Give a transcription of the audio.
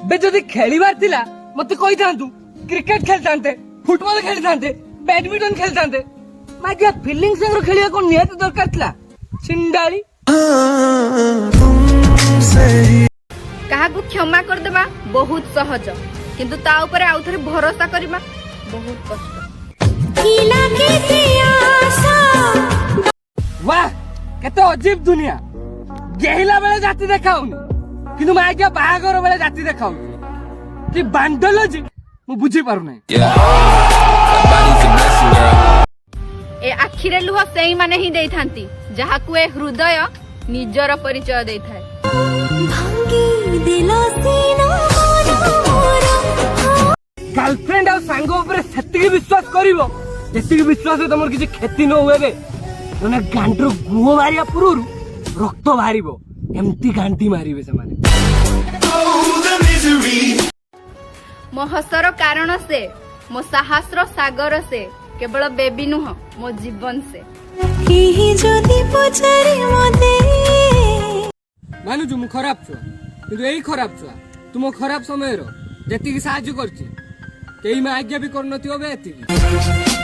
बे जदि खेलिबार थिला मते कहि थांतु क्रिकेट खेलतांते फुटबॉल खेलतांते बैडमिंटन खेलतांते मागिया फीलिंग संग खेलिया को नियत दरकार थिला छिंडाली कहा को क्षमा कर देबा बहुत सहज किंतु ता ऊपर आउ थरे भरोसा करबा बहुत कष्ट वाह केते अजीब दुनिया गेहिला बेले जाति देखाउनी किंतु मागिया बाहागर बेले जाति देखाउनी कि बांडोलॉजी मु बुझी पारु नै ए आखिरे लुह सेई माने ही देई थांती जहा को ए हृदय निजर परिचय देई थाए गर्लफ्रेंड आ सांग ऊपर सेतिकी विश्वास करिवो जेतिकी विश्वास तमर किछि खेती न हुए बे तने गांडर गुहो मारिया पुरुरु रक्त बाहरिबो एम्ति गांडी मारिबे से माने मो हसर कारण से मो साहस्र सागर से केवल बेबी नुह मो जीवन से मानु जो मु खराब छुआ किंतु एई खराब छुआ तुम खराब समय रो जेतिकी साहाय्य करछि केई में आज्ञा भी करनथियो बे एतिकी